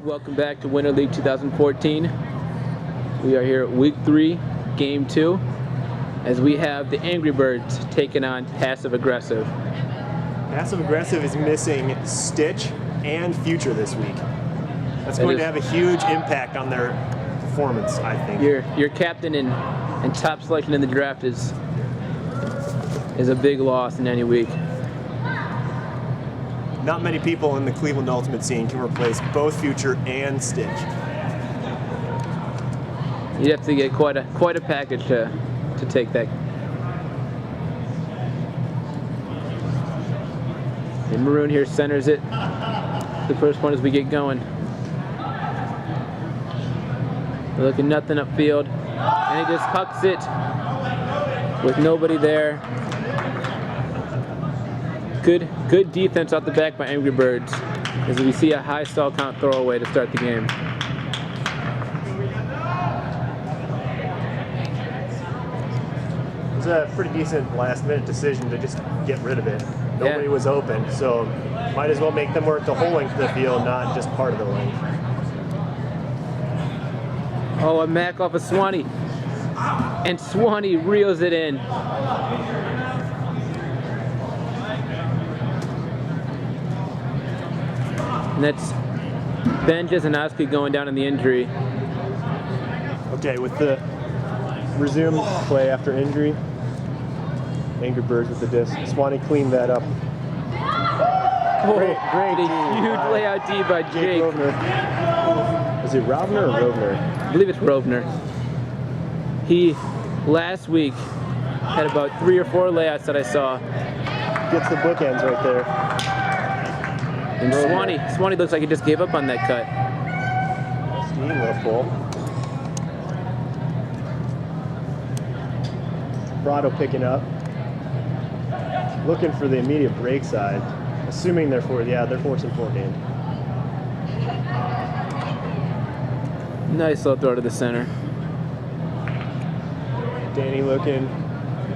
Welcome back to Winter League 2014. We are here at week 3, game 2, as we have the Angry Birds taking on Passive Aggressive. Passive Aggressive is missing Stitch and Future this week. That's going to have a huge impact on their performance, I think. Your captain and top selection in the draft is a big loss in any week. Not many people in the Cleveland Ultimate scene can replace both Future and Stitch. You'd have to get quite a package to take that. And Maroon here centers it. The first one as we get going. We're looking nothing upfield, and he just hucks it with nobody there. Good defense off the back by Angry Birds, as we see a high stall count throwaway to start the game. It was a pretty decent last-minute decision to just get rid of it. Nobody was open, so might as well make them work the whole length of the field, not just part of the length. Oh, a Mac off of Swanee, and Swanee reels it in. And that's Ben Jezanowski going down in the injury. Okay, with the resume play after injury, Angry Birds with the disc. Swanee cleaned that up. Great huge layout D by Jake. Is it Rovner or Rovner? I believe it's Rovner. He, last week, had about 3 or 4 layouts that I saw. Gets the bookends right there. And Swanee looks like he just gave up on that cut. Steam little pull. Prado picking up. Looking for the immediate break side. Assuming they're forcing fork in. Nice low throw to the center. Danny looking,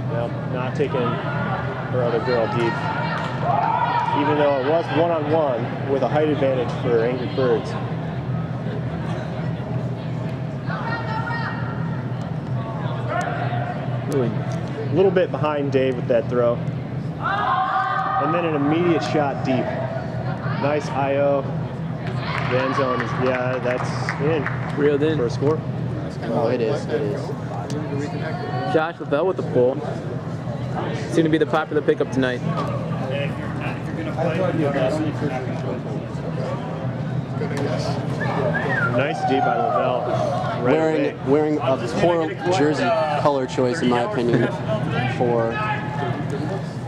well, not taking her other girl deep. Even though it was one-on-one with a height advantage for Angry Birds. A little bit behind Dave with that throw. And then an immediate shot deep. Nice IO. The end zone is, that's in. Reeled in. For a score. Oh, it is. Josh Lavelle with the pull. Seemed to be the popular pickup tonight. Nice D by Lavelle. Wearing a poor jersey color choice, in my opinion, for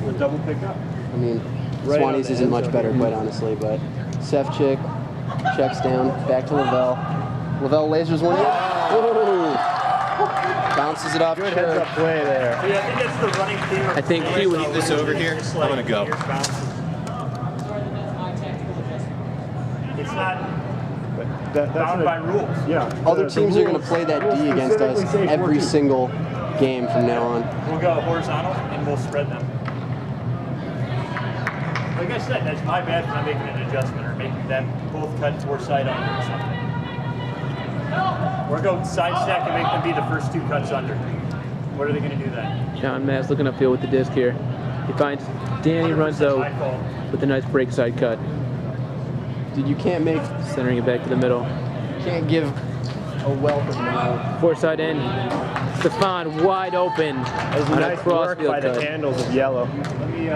the double pickup. I mean, Swanee's isn't much better, quite honestly, but Sefcik checks down, back to Lavelle. Lavelle lasers one in. Ooh. Bounces it off. Good heads up play there. Yeah, I think that's the running theme. I think he would leave this over here. I'm gonna go. It's not That's bound by rules. Yeah. Other teams are going to play that D against us every single game from now on. We'll go horizontal and we'll spread them. Like I said, that's my bad for not making an adjustment or making them both cut towards side under or something. Or go side stack and make them be the first 2 cuts under. What are they going to do then? John Mass looking upfield with the disc here. He finds Danny runs out with a nice break side cut. Dude, you can't make, Centering it back to the middle. can't give a wealth of money. 4 side in. Stefan wide open That was on a nice work crossfield by the cut. handles of yellow. Let me,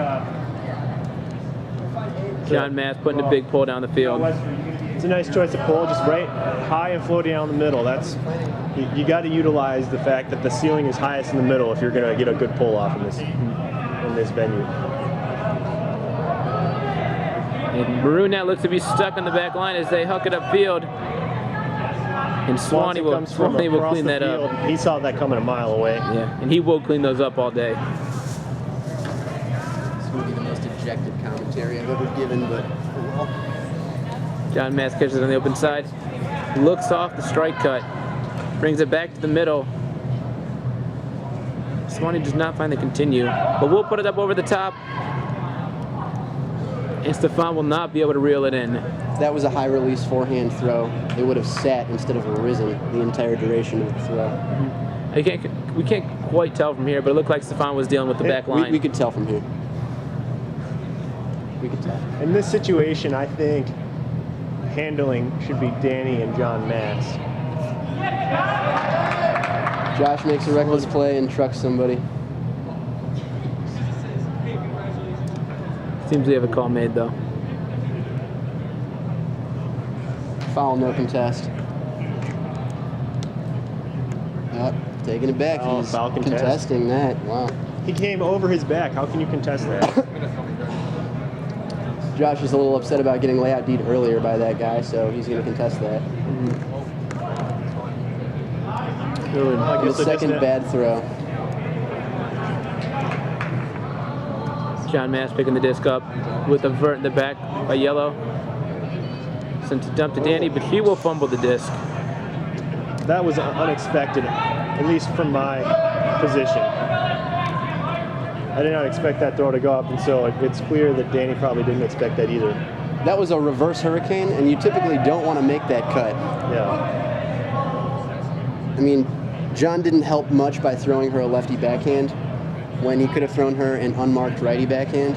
John Mass putting a big pull down the field. It's a nice choice of pull, just right high and floating down the middle. That's you got to utilize the fact that the ceiling is highest in the middle if you're going to get a good pull off in this venue. And Maroon now looks to be stuck on the back line as they huck it upfield. And Swanee will clean that up. He saw that coming a mile away. Yeah, and he will clean those up all day. This would be the most dejected commentary I've ever given, but well. John Mass catches it on the open side. Looks off the strike cut. Brings it back to the middle. Swanee does not find the continue, but we'll put it up over the top. And Stefan will not be able to reel it in. that was a high release forehand throw, it would have sat instead of arisen the entire duration of the throw. We can't quite tell from here, but it looked like Stefan was dealing with the back line. We could tell from here. We could tell. In this situation, I think handling should be Danny and John Matz. Josh makes a reckless play and trucks somebody. Seems we have a call made, though. Foul, no contest. Taking it back. Oh, He's foul contest. contesting that. Wow. He came over his back. How can you contest that? Josh is a little upset about getting layout D'd earlier by that guy, so he's going to contest that. The second bad throw. John Mass picking the disc up with a vert in the back by Yellow. Sent a dump to Danny, but he will fumble the disc. That was unexpected, at least from my position. I did not expect that throw to go up, and so it's clear that Danny probably didn't expect that either. That was a reverse hurricane, and you typically don't want to make that cut. Yeah. I mean, John didn't help much by throwing her a lefty backhand when he could have thrown her an unmarked righty backhand.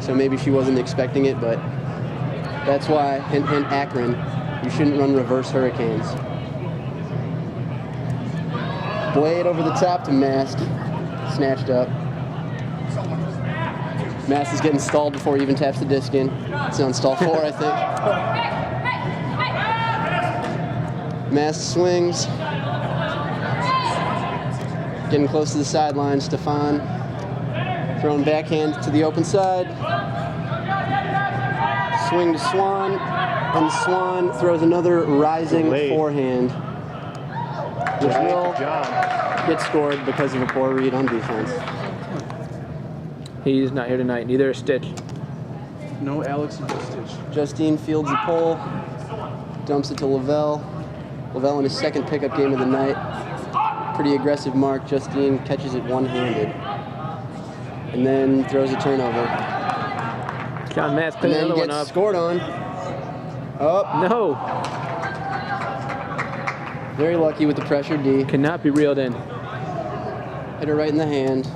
So maybe she wasn't expecting it, but that's why in Akron, you shouldn't run reverse hurricanes. Blade over the top to Mast. Snatched up. Mast is getting stalled before he even taps the disc in. It's on stall 4, I think. Mast swings. Getting close to the sideline. Stefan throwing backhand to the open side. Swing to Swan. And Swan throws another rising forehand, which will get scored because of a poor read on defense. He's not here tonight. Neither is Stitch. No Alex and Stitch. Justine fields the pole, dumps it to Lavelle. Lavelle in his second pickup game of the night. Pretty aggressive mark. Justine catches it one-handed. And then throws a turnover. John Mass And cleaning then another one gets up. scored on. Up. No. Very lucky with the pressure D. Cannot be reeled in. Hit her right in the hand.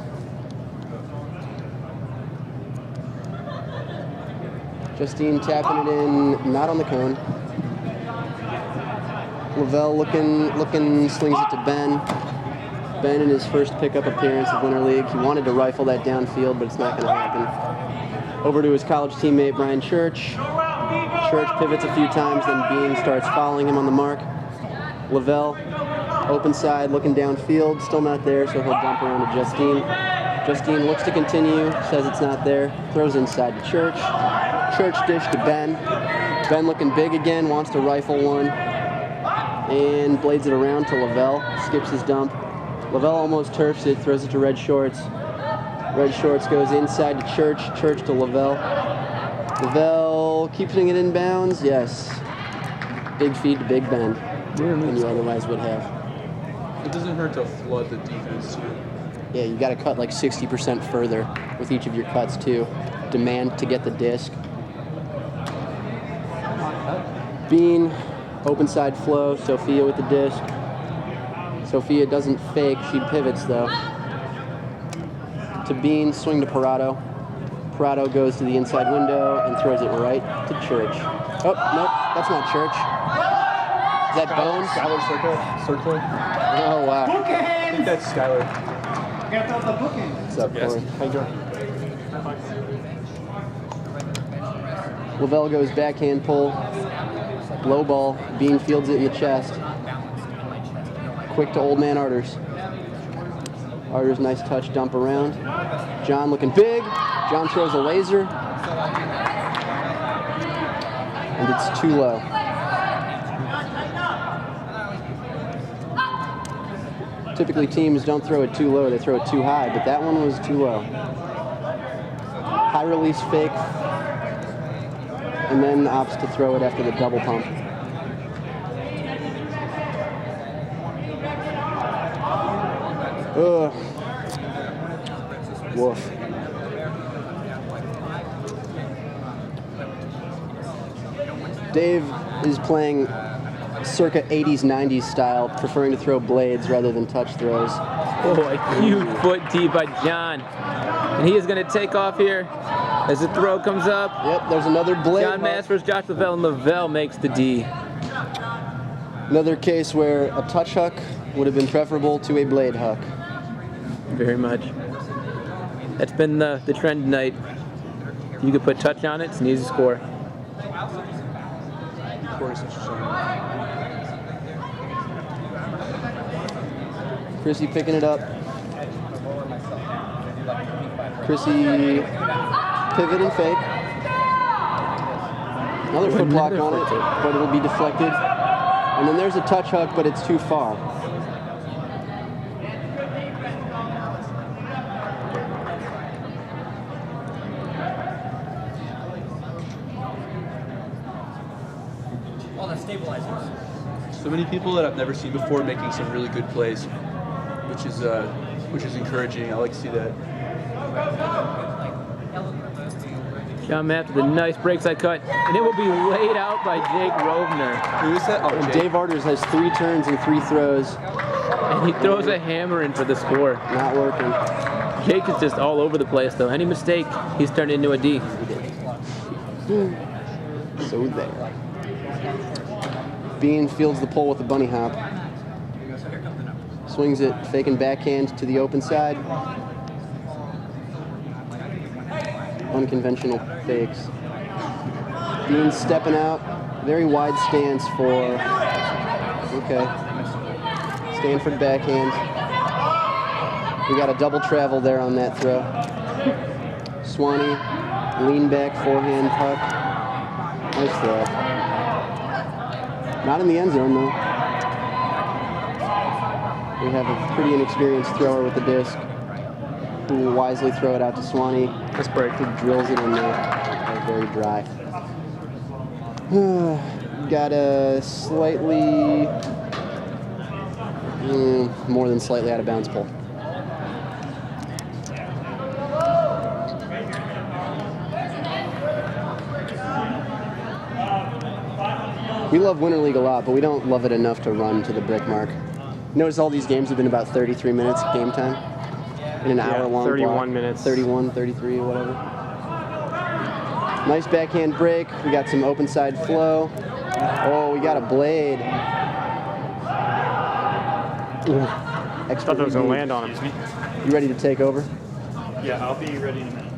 Justine tapping it in, not on the cone. Lavelle looking, slings it to Ben. Ben in his first pickup appearance of Winter League. He wanted to rifle that downfield, but it's not going to happen. Over to his college teammate, Brian Church. Church pivots a few times, then Bean starts following him on the mark. Lavelle, open side, looking downfield, still not there, so he'll dump around to Justine. Justine looks to continue, says it's not there, throws inside to Church. Church dish to Ben. Ben looking big again, wants to rifle one, and blades it around to Lavelle, skips his dump. Lavelle almost turfs it, throws it to Red Shorts. Red Shorts goes inside to Church, Church to Lavelle. Lavelle keeping it in bounds, yes. Big feed to Big Ben, than you otherwise would have. It doesn't hurt to flood the defense too. Yeah, you got to cut like 60% further with each of your cuts too. Demand to get the disc. Bean, open side flow, Sophia with the disc. Sophia doesn't fake, she pivots though. To Bean, swing to Parado. Parado goes to the inside window and throws it right to Church. Oh, nope, that's not Church. Is that Bones? Skylar circling. Oh, wow. I think that's Skylar. What's up, Corey? How you doing? Lavelle goes backhand pull. Low ball. Bean fields it in the chest. Quick to old man Arters. Arters, nice touch, dump around. John looking big. John throws a laser. And it's too low. Typically teams don't throw it too low, they throw it too high, but that one was too low. High release fake, and then opts to throw it after the double pump. Ugh. Woof. Dave is playing circa 80s, 90s style, preferring to throw blades rather than touch throws. Oh, a huge foot deep by John. And he is going to take off here as the throw comes up. Yep, there's another blade. John Mass versus Josh Lavelle, and Lavelle makes the D. Another case where a touch huck would have been preferable to a blade huck. Very much. That's been the trend tonight. If you could put touch on it, it's an easy score. Chrissy picking it up. Chrissy pivot and fake. Another foot block on it, but it'll be deflected. And then there's a touch huck, but it's too far. So many people that I've never seen before making some really good plays, which is encouraging. I like to see that. John Matt with a nice break side cut, and it will be laid out by Jake Rovner. Who is that? Oh, And Jake. Dave Arders has 3 turns and 3 throws. And he throws a hammer in for the score. Not working. Jake is just all over the place, though. Any mistake, he's turned into a D. So there. Bean fields the pole with the bunny hop. Swings it, faking backhand to the open side. Unconventional fakes. Bean stepping out. Very wide stance for, okay. Stanford backhand. We got a double travel there on that throw. Swanee, lean back, forehand puck. Nice throw. Not in the end zone, though. We have a pretty inexperienced thrower with the disc who will wisely throw it out to Swanee. Let's break. He drills it in there. Very dry. Got a slightly, more than slightly out of bounds pull. We love Winter League a lot, but we don't love it enough to run to the brick mark. Notice all these games have been about 33 minutes game time. In an hour long 31 block. minutes. 31, 33, whatever. Nice backhand break. We got some open side flow. Oh, we got a blade. I thought that was going to land on him. You ready to take over? Yeah, I'll be ready in a minute.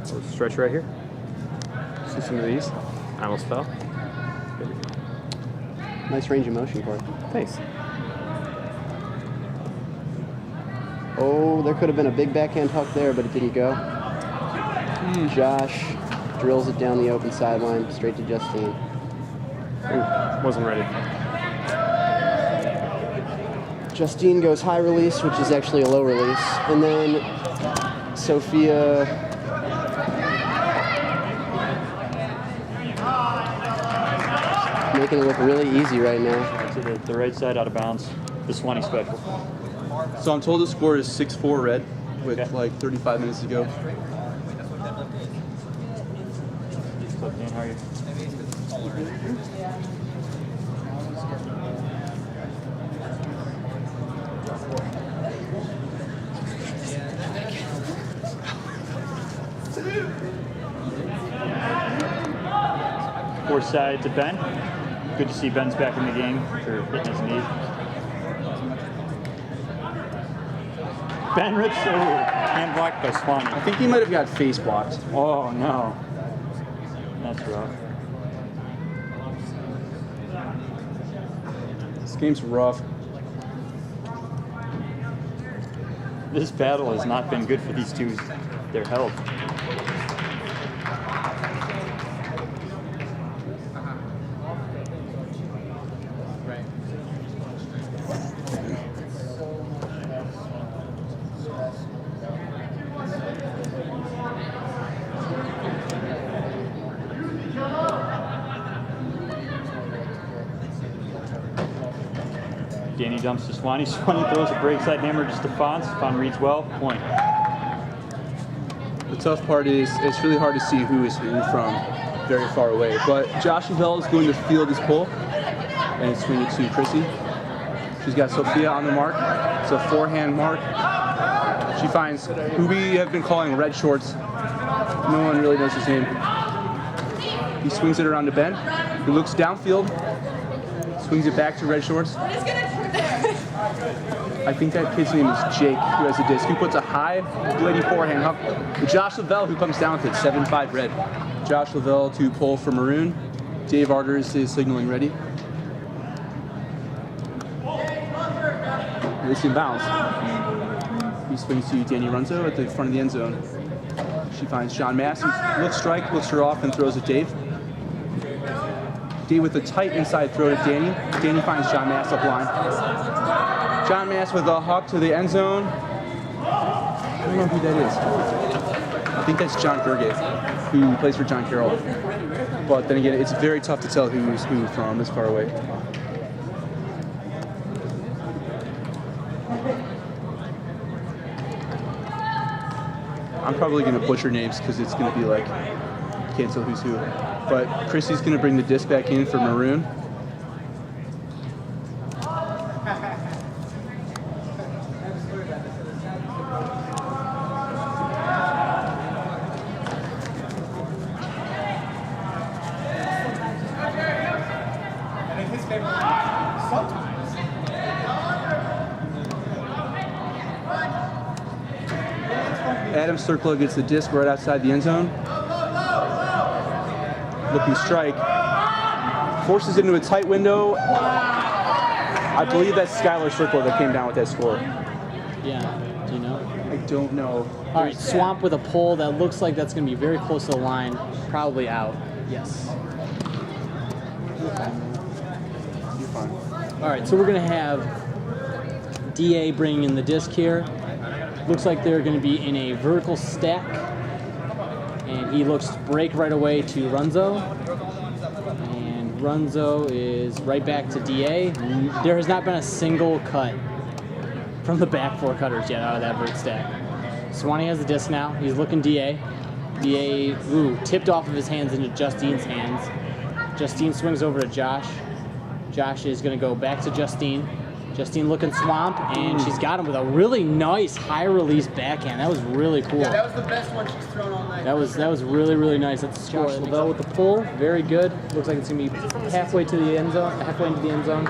So stretch right here. See some of these. I almost fell. Nice range of motion, Corey. Thanks. Oh, there could have been a big backhand hook there, but it didn't go. Josh drills it down the open sideline, straight to Justine. Wasn't ready. Justine goes high release, which is actually a low release. And then Sophia making it look really easy right now. To the right side out of bounds. The Swanee special. So I'm told the score is 6-4 red with Okay. like 35 minutes to go. What's up, Dan? How are you? Fourth side to Ben. Good to see Ben's back in the game for hitting his knee. Ben rips over. Hand blocked by Swanee. I think he might have got face blocked. Oh no. That's rough. This game's rough. This battle has not been good for these two. Their health. Danny dumps to Swanee. Swanee throws a break side hammer to Stefan. Stefan reads well. Point. The tough part is it's really hard to see who is who from very far away. But Josh Lavelle is going to field his pull and swing it to Chrissy. She's got Sophia on the mark. It's a forehand mark. She finds who we have been calling Red Shorts. No one really knows his name. He swings it around to Ben, who looks downfield, swings it back to Red Shorts. I think that kid's name is Jake, who has a disc, who puts a high lady forehand up to Josh Lavelle, who comes down with it, 7-5 red. Josh Lavelle to pull for maroon. Dave Arders is signaling ready. It's in bounds. He swings to Danny Runzo at the front of the end zone. She finds John Mass, who looks strike, looks her off, and throws at Dave. Dave with a tight inside throw to Danny. Danny finds John Mass up line. John Mass with a hawk to the end zone. I don't know who that is. I think that's John Gergate, who plays for John Carroll. But then again, it's very tough to tell who's who from this far away. I'm probably going to butcher names because it's going to be like, can't tell who's who. But Chrissy's going to bring the disc back in for maroon. Adam Circlo gets the disc right outside the end zone. Looking strike. Forces it into a tight window. I believe that's Skylar Circlo that came down with that score. Yeah, do you know? I don't know. All right, Swamp with a pull. That looks like that's going to be very close to the line. Probably out. Yes. You're fine. All right, so we're going to have DA bringing in the disc here. Looks like they're going to be in a vertical stack. And he looks to break right away to Runzo. And Runzo is right back to DA. There has not been a single cut from the back four cutters yet out of that vert stack. Swanee has the disc now. He's looking DA. DA, tipped off of his hands into Justine's hands. Justine swings over to Josh. Josh is going to go back to Justine. Justine looking Swamp, and she's got him with a really nice high release backhand. That was really cool. Yeah, that was the best one she's thrown all night. That was really, really nice. That's Josh Lavelle with the pull. Very good. Looks like it's going to be halfway to the end zone, halfway into the end zone.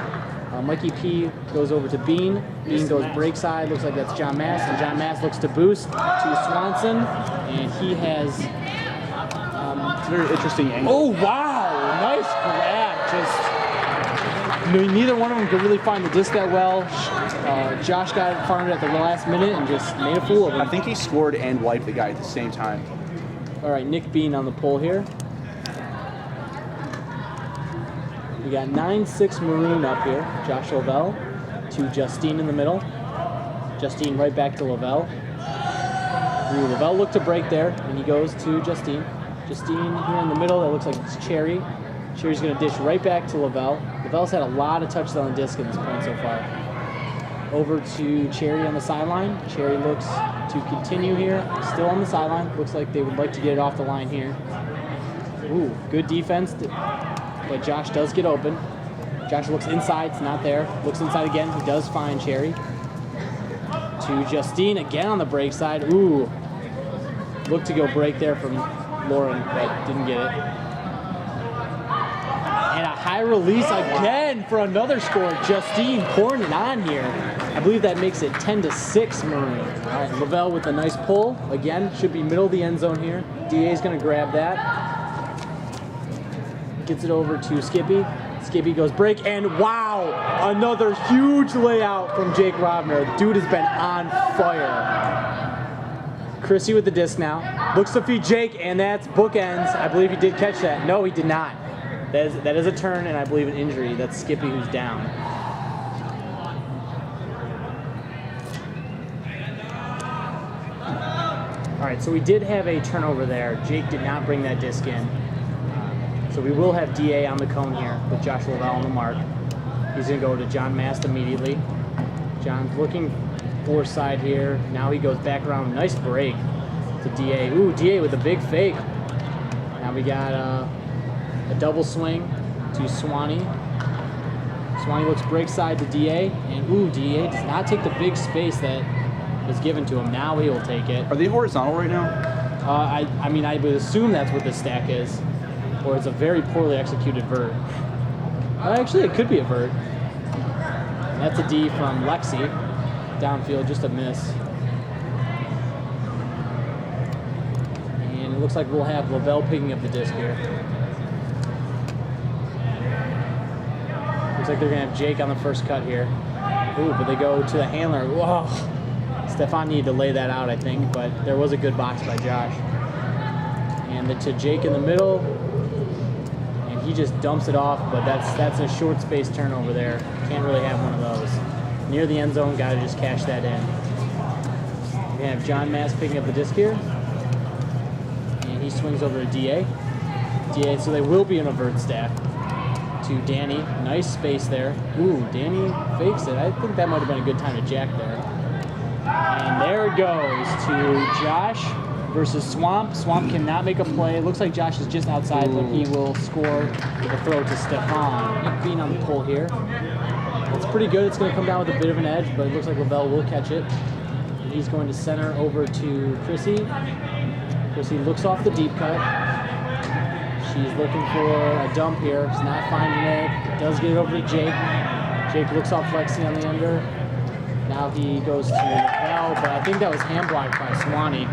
Mikey P goes over to Bean. Bean goes break side. Looks like that's John Mass, and John Mass looks to boost to Swanson, and he has. It's a very interesting angle. Oh wow! Nice grab. Just. Neither one of them could really find the disc that well. Josh got it farmed at the last minute and just made a fool of him. I think he scored and wiped the guy at the same time. All right, Nick Bean on the pull here. We got 9-6 maroon up here. Josh Lavelle to Justine in the middle. Justine right back to Lavelle. Lavelle looked to break there, and he goes to Justine. Justine here in the middle. That looks like it's Cherry. Cherry's going to dish right back to Lavelle. Lavelle's had a lot of touches on the disc at this point so far. Over to Cherry on the sideline. Cherry looks to continue here. Still on the sideline. Looks like they would like to get it off the line here. Ooh, good defense. But Josh does get open. Josh looks inside. It's not there. Looks inside again. He does find Cherry. To Justine again on the break side. Ooh. Looked to go break there from Lauren, but didn't get it. And a high release again for another score. Justine pouring it on here. I believe that makes it 10-6 Maroon. All right, Lavelle with a nice pull. Again, should be middle of the end zone here. DA's going to grab that. Gets it over to Skippy. Skippy goes break, and wow, another huge layout from Jake Robner. Dude has been on fire. Chrissy with the disc now. Looks to feed Jake, and that's bookends. I believe he did catch that. No, he did not. That is a turn, and I believe an injury. That's Skippy who's down. All right, so we did have a turnover there. Jake did not bring that disc in. So we will have DA on the cone here with Josh Lavelle on the mark. He's going to go to John Mast immediately. John's looking for side here. Now he goes back around. Nice break to DA. Ooh, DA with a big fake. Now we got A double swing to Swanee. Swanee looks break side to DA, and ooh, DA does not take the big space that was given to him. Now he will take it. Are they horizontal right now? I mean, I would assume that's what this stack is, or it's a very poorly executed vert. Actually, it could be a vert. That's a D from Lexi. Downfield, just a miss. And it looks like we'll have Lavelle picking up the disc here. Looks like they're gonna have Jake on the first cut here. Ooh, but they go to the handler. Whoa. Stefan needed to lay that out, I think, but there was a good box by Josh. And then to Jake in the middle, and he just dumps it off, but that's a short space turnover there. Can't really have one of those. Near the end zone, gotta just cash that in. We have John Mass picking up the disc here. And he swings over to DA. DA, so they will be in a vert stack. To Danny, nice space there. Ooh, Danny fakes it. I think that might have been a good time to jack there. And there it goes to Josh versus Swamp. Swamp cannot make a play. It looks like Josh is just outside, but he will score with a throw to Stefan. Nick Bean on the pull here. It's pretty good. It's going to come down with a bit of an edge, but it looks like Lavelle will catch it. And he's going to center over to Chrissy. Chrissy looks off the deep cut. She's looking for a dump here. She's not finding it. Does get it over to Jake. Jake looks off Lexi on the under. Now he goes to Lavelle, but I think that was hand blocked by Swanee.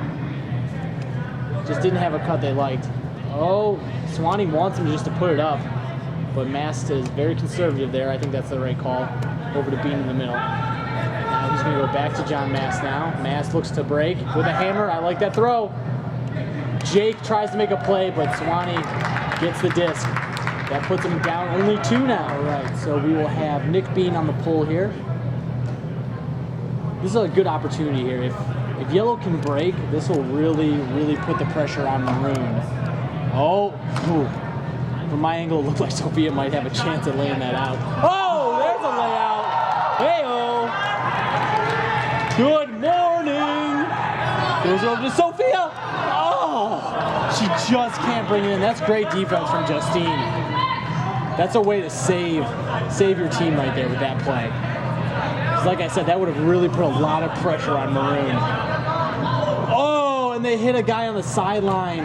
Just didn't have a cut they liked. Oh, Swanee wants him just to put it up, but Mast is very conservative there. I think that's the right call. Over to Bean in the middle. Now he's going to go back to John Mast now. Mast looks to break with a hammer. I like that throw. Jake tries to make a play, but Swanee gets the disc. That puts him down only 2 now. All right, so we will have Nick Bean on the pull here. This is a good opportunity here. If Yellow can break, this will really, really put the pressure on Maroon. Oh, ooh. From my angle, it looked like Sophia might have a chance at laying that out. Oh, there's a layout. Hey-oh. Good morning. Goes over to Sophia. Oh, she just can't bring it in. That's great defense from Justine. That's a way to save your team right there with that play. Like I said, that would have really put a lot of pressure on Maroon. Oh, and they hit a guy on the sideline.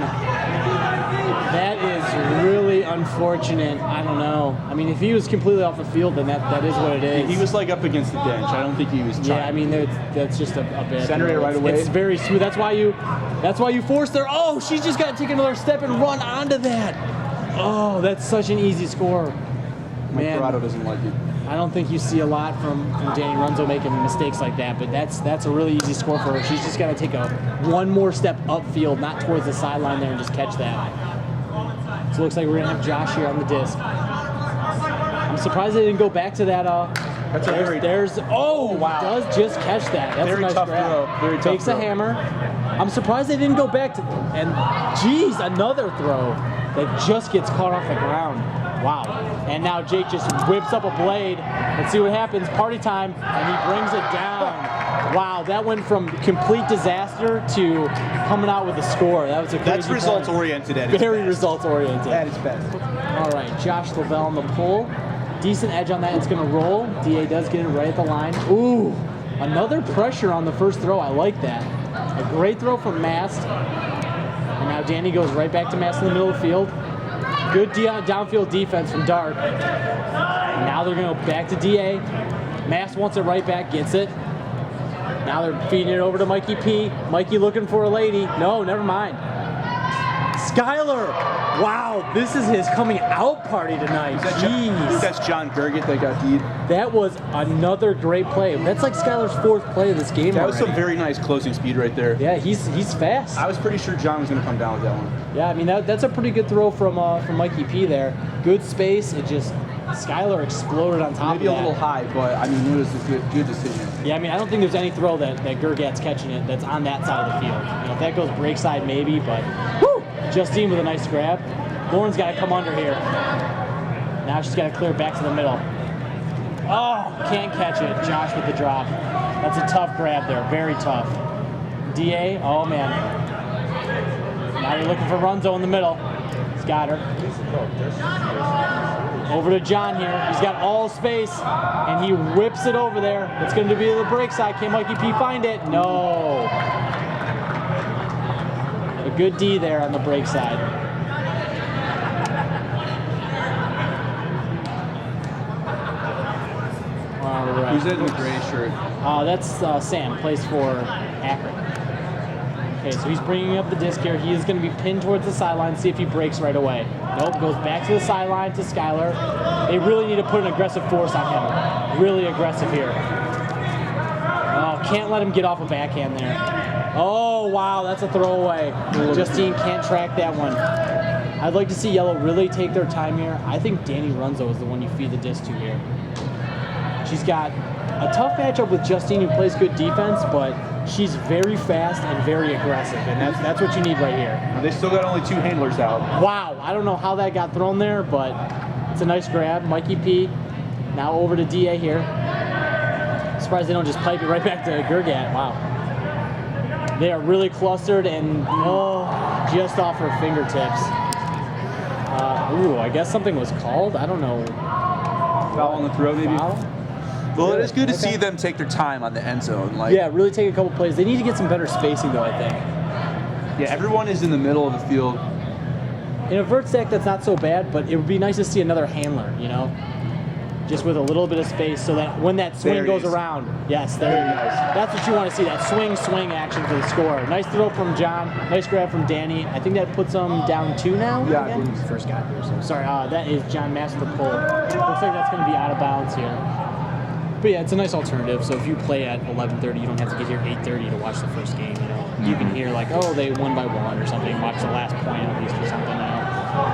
That is really unfortunate. I don't know. I mean, if he was completely off the field, then that is what it is. He was like up against the bench. I don't think he was trying. Yeah, I mean, that's just a bad. Center it right away. It's very smooth. That's why you force there. Oh, she's just got to take another step and run onto that. Oh, that's such an easy score. Man, Corrado doesn't like it. I don't think you see a lot from Danny Runzo making mistakes like that, but that's a really easy score for her. She's just got to take one more step upfield, not towards the sideline there, and just catch that. So it looks like we're going to have Josh here on the disc. I'm surprised they didn't go back to that. That's wow. Does just catch that. That's very a nice tough grab. throw. Very tough Takes throw. a hammer. I'm surprised they didn't go back to, and geez, another throw that just gets caught off the ground. Wow. And now Jake just whips up a blade. Let's see what happens. Party time. And he brings it down. Wow, that went from complete disaster to coming out with a score. That was a crazy That's results oriented at its Very best. results oriented. At its best. All right, Josh Lavelle on the pull. Decent edge on that. It's going to roll. DA does get it right at the line. Ooh, another pressure on the first throw. I like that. A great throw from Mast. And now Danny goes right back to Mast in the middle of the field. Good downfield defense from Dark. Now they're going to go back to DA. Mast wants it right back, gets it. Now they're feeding it over to Mikey P. Mikey looking for a lady. No, never mind. Skylar! Wow, this is his coming out party tonight. Jeez. That's John Gergett that got D'd. That was another great play. That's like Skylar's 4th play of this game. That was already. some very nice closing speed right there. Yeah, he's fast. I was pretty sure John was going to come down with that one. Yeah, I mean that's a pretty good throw from Mikey P there. Good space. It just Skylar exploded on top Maybe of a that. little high, but I mean it was a good decision. Yeah, I mean I don't think there's any throw that Gergat's catching it that's on that side of the field. You know, if that goes break side maybe, but whew, Justine with a nice grab. Lauren's got to come under here. Now she's got to clear back to the middle. Oh, can't catch it. Josh with the drop. That's a tough grab there. Very tough. DA, oh man. Now you're looking for Runzo in the middle. got her. Over to John here. He's got all space, and he whips it over there. It's going to be the break side. Can Mikey P find it? No. A good D there on the break side. All right. Who's that in the gray shirt? That's Sam, plays for Akron. Okay, so he's bringing up the disc here. He is going to be pinned towards the sideline, see if he breaks right away. Nope, goes back to the sideline to Skylar. They really need to put an aggressive force on him. Really aggressive here. Oh, can't let him get off a backhand there. Oh, wow, that's a throwaway. Justine can't track that one. I'd like to see Yellow really take their time here. I think Danny Runzo is the one you feed the disc to here. She's got a tough matchup with Justine, who plays good defense, but she's very fast and very aggressive, and that's what you need right here. They still got only 2 handlers out. Wow, I don't know how that got thrown there, but it's a nice grab. Mikey P now over to DA here. Surprised they don't just pipe it right back to Gergat. Wow. They are really clustered and just off her fingertips. I guess something was called. I don't know. Foul on the throw, maybe? Foul? Well, it is good to see them take their time on the end zone. Yeah, really take a couple plays. They need to get some better spacing, though, I think. Yeah, everyone is in the middle of the field. In a vert stack, that's not so bad, but it would be nice to see another handler, just with a little bit of space, so that when that swing goes around, yes, there you go. That's what you want to see, that swing action for the score. Nice throw from John, nice grab from Danny. I think that puts them down 2 now. Yeah, again? I believe so. First got here. So sorry, that is John Master pull. Looks like that's going to be out of bounds here. But yeah, it's a nice alternative. So if you play at 11:30, you don't have to get here 8:30 to watch the first game. You can hear like, oh, they won by 1 or something. Watch the last point at least or something.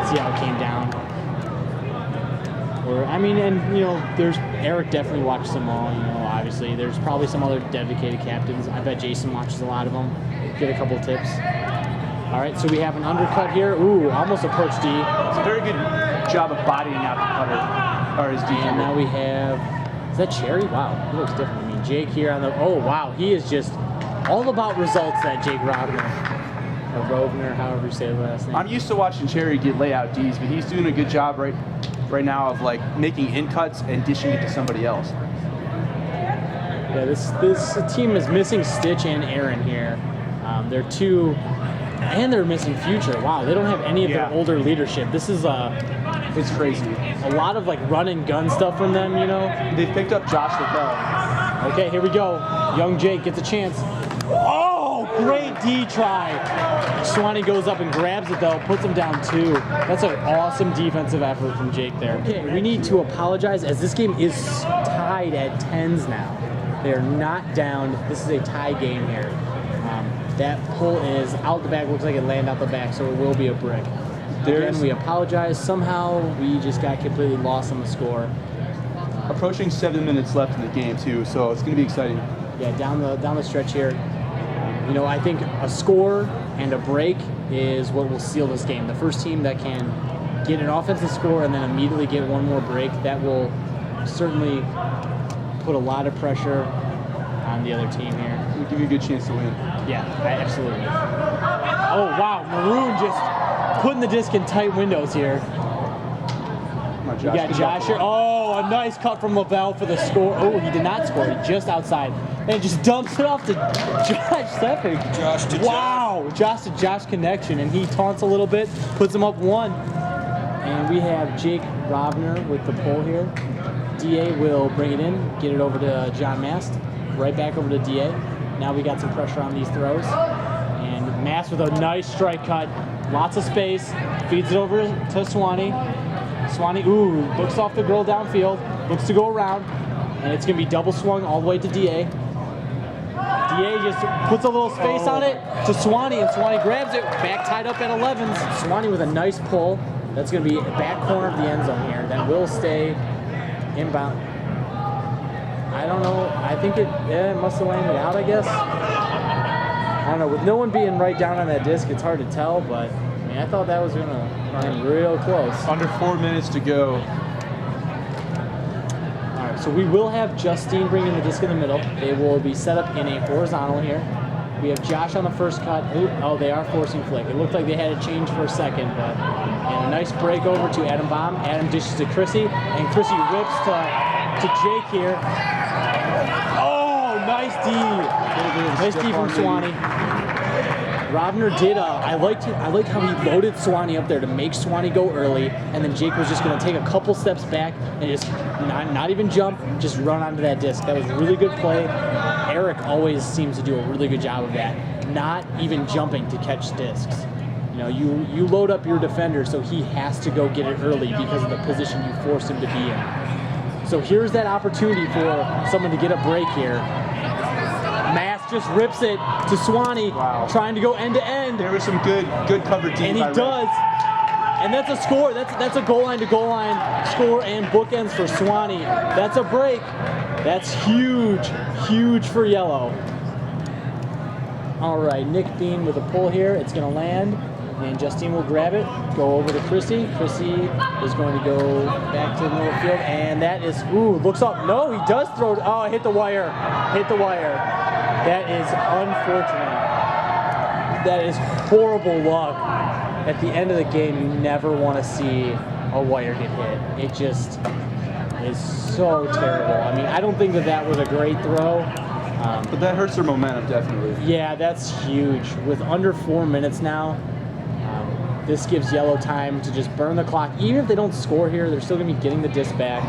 See how it came down. Or there's Eric definitely watches them all. Obviously there's probably some other dedicated captains. I bet Jason watches a lot of them. Get a couple tips. All right, so we have an undercut here. Ooh, almost approach D. It's a very good job of bodying out the cutter, or his D. And now we have. Is that Cherry? Wow, he looks different. Jake here on the. Oh wow, he is just all about results. That Jake Rovner, or Rovner, however you say the last name. I'm used to watching Cherry get layout Ds, but he's doing a good job right now of making in cuts and dishing it to somebody else. Yeah, this team is missing Stitch and Aaron here. They're 2, and they're missing Future. Wow, they don't have any of their older leadership. This is it's crazy. A lot of run and gun stuff from them, They picked up Josh Lavelle. Okay, here we go. Young Jake gets a chance. Oh, great D try. Swanee goes up and grabs it though, puts him down 2. That's an awesome defensive effort from Jake there. Okay, we need to apologize as this game is tied at 10s now. They are not down. This is a tie game here. That pull is out the back. Looks like it landed out the back, so it will be a brick. Again, we apologize. Somehow we just got completely lost on the score. Approaching 7 minutes left in the game too, so it's going to be exciting. Yeah, down the stretch here. I think a score and a break is what will seal this game. The first team that can get an offensive score and then immediately get one more break, that will certainly put a lot of pressure on the other team here. It'll give you a good chance to win. Yeah, absolutely. Oh, wow. Maroon just putting the disc in tight windows here. We got Josh here. Oh, a nice cut from Lavelle for the score. Oh, he did not score. He just outside. And just dumps it off to Josh Steffig. Josh to wow. Josh to Josh connection. And he taunts a little bit, puts him up 1. And we have Jake Rovner with the pull here. DA will bring it in, get it over to John Mast. Right back over to DA. Now we got some pressure on these throws. And Mast with a nice strike cut. Lots of space. Feeds it over to Swanee. Swanee, looks off the girl downfield. Looks to go around. And it's going to be double swung all the way to DA. DA just puts a little space on it to Swanee, and Swanee grabs it. Back tied up at 11s. Swanee with a nice pull. That's going to be back corner of the end zone here. That will stay inbound. I don't know. I think it must have landed out, I guess. I don't know. With no one being right down on that disc, it's hard to tell, but I thought that was going to run real close. Under 4 minutes to go. All right, so we will have Justine bringing the disc in the middle. They will be set up in a horizontal here. We have Josh on the first cut. Ooh, oh, they are forcing flick. It looked like they had a change for a second, but and a nice break over to Adam Baum. Adam dishes to Chrissy, and Chrissy whips to Jake here. Oh, nice D. Nice D from Swanee. Rovner did. I liked how he loaded Swanee up there to make Swanee go early, and then Jake was just going to take a couple steps back and just not even jump, just run onto that disc. That was a really good play. Eric always seems to do a really good job of that, not even jumping to catch discs. You know, you load up your defender, so he has to go get it early because of the position you force him to be in. So here's that opportunity for someone to get a break here. Mass just rips it to Swanee, trying to go end to end. There was some good cover D. And he does. And that's a score. That's a goal line to goal line score and bookends for Swanee. That's a break. That's huge for yellow. All right, Nick Bean with a pull here. It's going to land, and Justine will grab it, go over to Chrissy. Chrissy is going to go back to the middle of the field, and that is, looks up. No, he does throw it. Oh, hit the wire. Hit the wire. That is unfortunate. That is horrible luck. At the end of the game, you never want to see a wire get hit. It just is so terrible. I mean, I don't think that was a great throw. But that hurts their momentum, definitely. Yeah, that's huge. With under 4 minutes now, this gives yellow time to just burn the clock. Even if they don't score here, they're still going to be getting the disc back.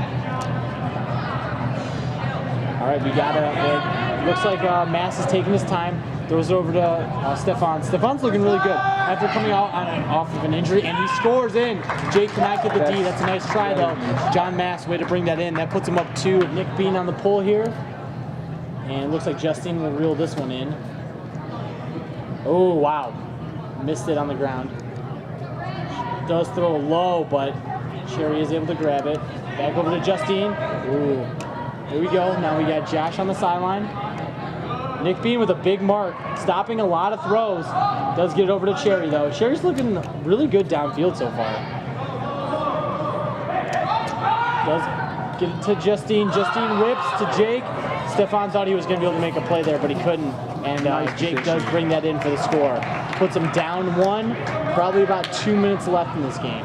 All right, we got it looks like Mass is taking his time. Throws it over to Stefan. Stefan's looking really good after coming out off of an injury, and he scores in. Jake cannot get the D. That's a nice try, though. John Mass, way to bring that in. That puts him up 2. Nick Bean on the pull here. And it looks like Justine will reel this one in. Oh, wow. Missed it on the ground. Does throw low, but Sherry is able to grab it. Back over to Justine. Ooh. There we go. Now we got Josh on the sideline. Nick Bean with a big mark, stopping a lot of throws. Does get it over to Cherry, though. Cherry's looking really good downfield so far. Does get it to Justine. Justine whips to Jake. Stefan thought he was going to be able to make a play there, but he couldn't. And Jake does bring that in for the score. Puts him down 1. Probably about 2 minutes left in this game.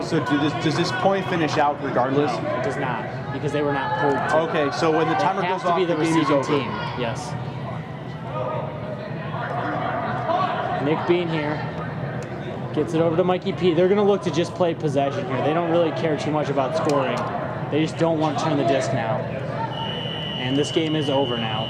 So does this point finish out regardless? No, it does not, because they were not pulled. Okay, so when the timer goes off, be the game is receiving over. team. Yes. Nick Bean here gets it over to Mikey P. They're going to look to just play possession here. They don't really care too much about scoring. They just don't want to turn the disc now. And this game is over now.